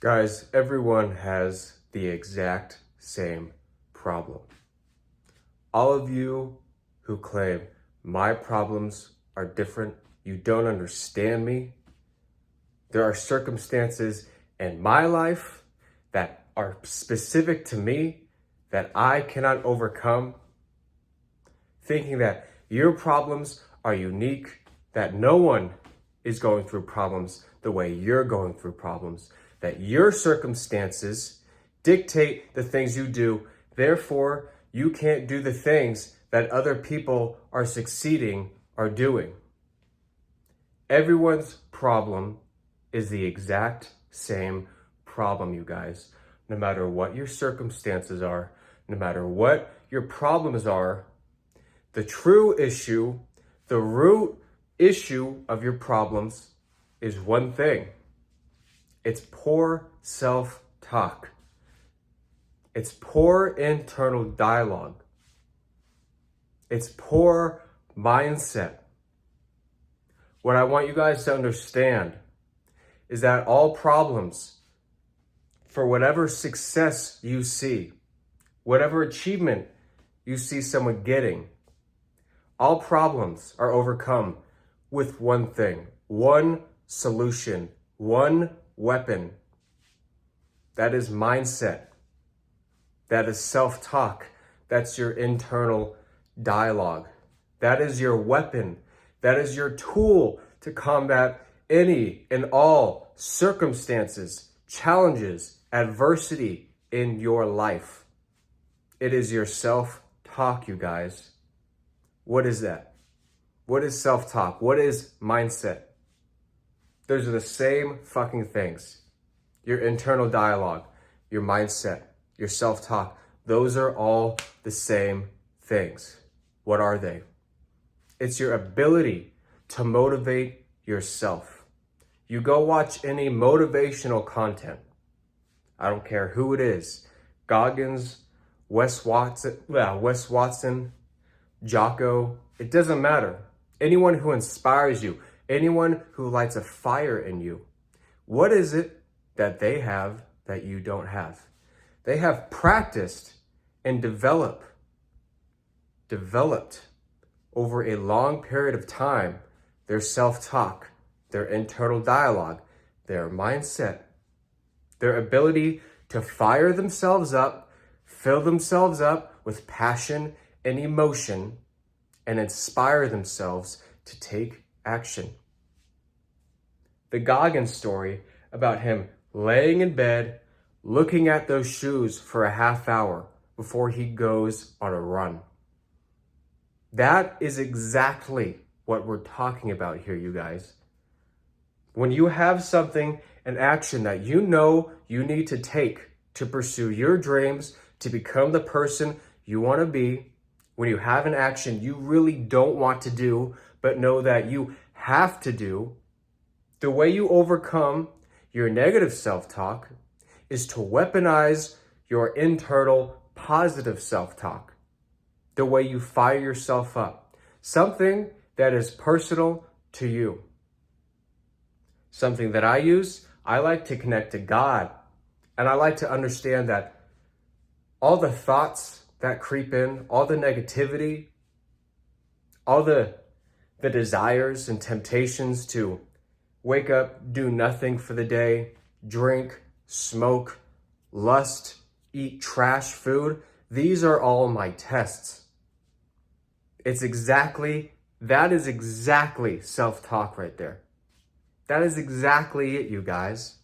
Guys, everyone has the exact same problem. All of you who claim my problems are different, you don't understand me. There are circumstances in my life that are specific to me that I cannot overcome. Thinking that your problems are unique, that no one is going through problems the way you're going through problems, that your circumstances dictate the things you do, therefore you can't do the things that other people are succeeding or doing. Everyone's problem is the exact same problem, you guys. No matter what your circumstances are, no matter what your problems are, the true issue, the root issue of your problems is one thing. It's poor self-talk. It's poor internal dialogue. It's poor mindset. What I want you guys to understand is that all problems, for whatever success you see, whatever achievement you see someone getting, all problems are overcome with one thing, one solution, one weapon. That is mindset. That is self-talk. That's your internal dialogue. That is your weapon. That is your tool to combat any and all circumstances, challenges, adversity in your life. It is your self-talk, you guys. What is that? What is self-talk? What is mindset? Those are the same fucking things. Your internal dialogue, your mindset, your self-talk, those are all the same things. What are they? It's your ability to motivate yourself. You go watch any motivational content. I don't care who it is. Goggins, Wes Watson, Jocko, it doesn't matter. Anyone who inspires you, anyone who lights a fire in you, what is it that they have that you don't have? They have practiced and developed over a long period of time their self-talk, their internal dialogue, their mindset, their ability to fire themselves up, fill themselves up with passion and emotion, and inspire themselves to take action. The Goggins story about him laying in bed, looking at those shoes for a half hour before he goes on a run. That is exactly what we're talking about here, you guys. When you have something, an action that you know you need to take to pursue your dreams, to become the person you want to be, when you have an action you really don't want to do, but know that you have to do, the way you overcome your negative self-talk is to weaponize your internal positive self-talk. The way you fire yourself up. Something that is personal to you. Something that I use, I like to connect to God. And I like to understand that all the thoughts that creep in, all the negativity, all the desires and temptations to wake up, do nothing for the day, drink, smoke, lust, eat trash food, these are all my tests. That is exactly self-talk right there. That is exactly it, you guys.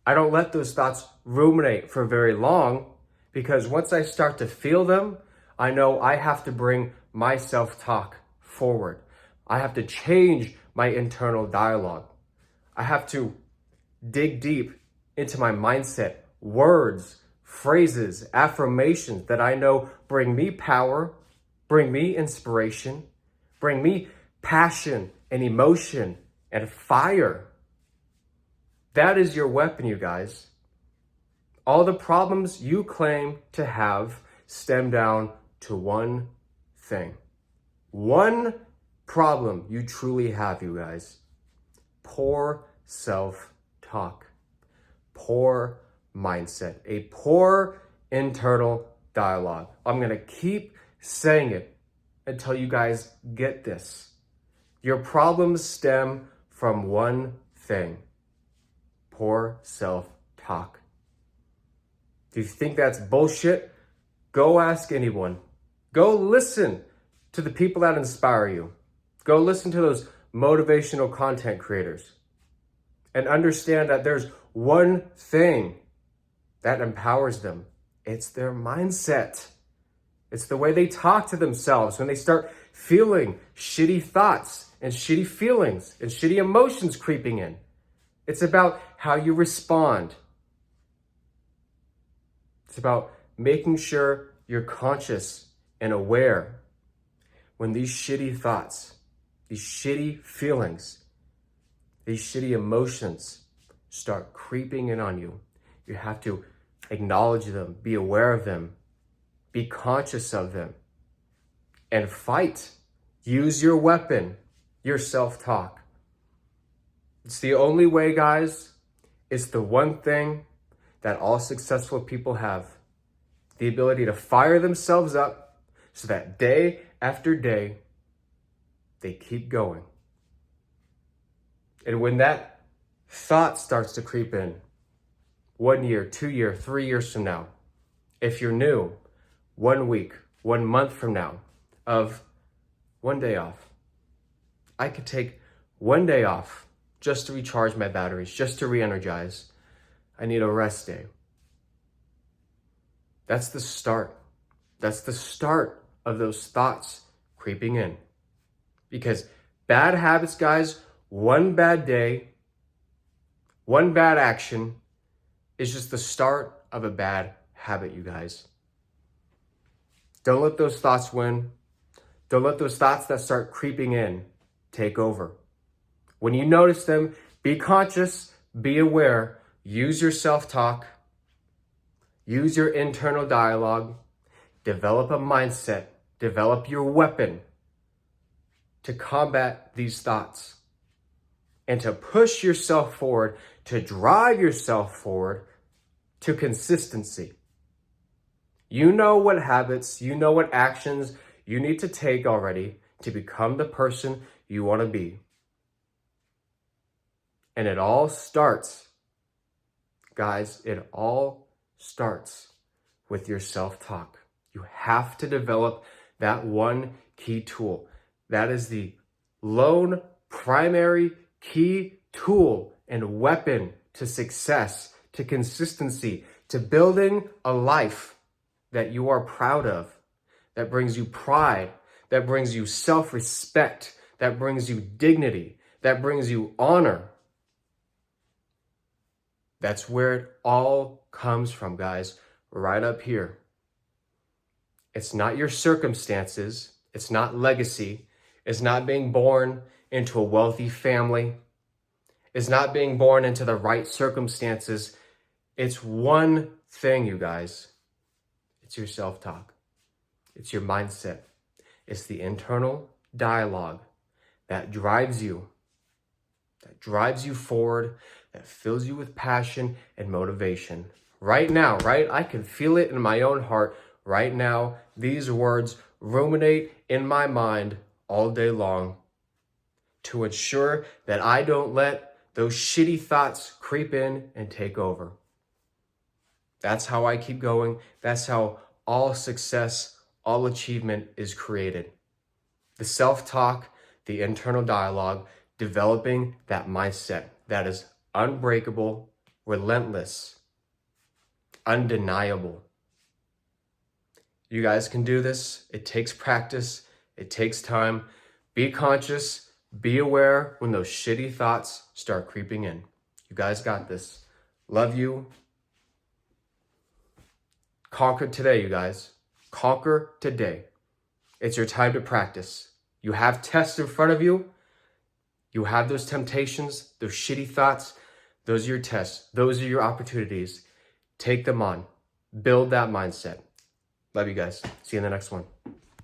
I don't let those thoughts ruminate for very long, because once I start to feel them, I know I have to bring my self-talk forward. I have to change my internal dialogue. I have to dig deep into my mindset, words, phrases, affirmations that I know bring me power, bring me inspiration, bring me passion and emotion and fire. That is your weapon, you guys. All the problems you claim to have stem down to one thing. One problem you truly have, you guys. Poor self-talk. poor mindset, a poor internal dialogue. I'm going to keep saying it until you guys get this. Your problems stem from one thing: poor self-talk. Do you think that's bullshit? Go ask anyone. Go listen to the people that inspire you. Go listen to those motivational content creators and understand that there's one thing that empowers them. It's their mindset. It's the way they talk to themselves when they start feeling shitty thoughts and shitty feelings and shitty emotions creeping in. It's about how you respond. It's about making sure you're conscious and aware when these shitty thoughts, these shitty feelings, these shitty emotions start creeping in on you. You have to acknowledge them, be aware of them, be conscious of them, and fight. Use your weapon, your self-talk. It's the only way, guys. It's the one thing that all successful people have. The ability to fire themselves up so that day after day, they keep going. And when that thought starts to creep in, 1 year, 2 years, 3 years from now, if you're new, 1 week, 1 month from now, of 1 day off. I could take 1 day off just to recharge my batteries, just to re-energize. I need a rest day. That's the start. That's the start of those thoughts creeping in. Because bad habits, guys, one bad day, one bad action is just the start of a bad habit, you guys. Don't let those thoughts win. Don't let those thoughts that start creeping in take over. When you notice them, be conscious, be aware, use your self-talk, use your internal dialogue, develop a mindset, develop your weapon to combat these thoughts and to push yourself forward, to drive yourself forward to consistency. You know what habits, you know what actions you need to take already to become the person you want to be. And it all starts, guys, it all starts with your self-talk. You have to develop that one key tool. That is the lone primary key tool and weapon to success, to consistency, to building a life that you are proud of, that brings you pride, that brings you self-respect, that brings you dignity, that brings you honor. That's where it all comes from, guys, right up here. It's not your circumstances. It's not legacy. It's not being born into a wealthy family. It's not being born into the right circumstances. It's one thing, you guys. It's your self-talk. It's your mindset. It's the internal dialogue that drives you forward, that fills you with passion and motivation. Right now, right? I can feel it in my own heart right now. These words ruminate in my mind all day long to ensure that I don't let those shitty thoughts creep in and take over. That's how I keep going. That's how all success, all achievement is created. The self-talk, the internal dialogue, developing that mindset that is unbreakable, relentless, undeniable. You guys can do this. It takes practice. It takes time. Be conscious. Be aware when those shitty thoughts start creeping in. You guys got this. Love you. Conquer today, you guys. Conquer today. It's your time to practice. You have tests in front of you. You have those temptations, those shitty thoughts. Those are your tests. Those are your opportunities. Take them on. Build that mindset. Love you guys. See you in the next one.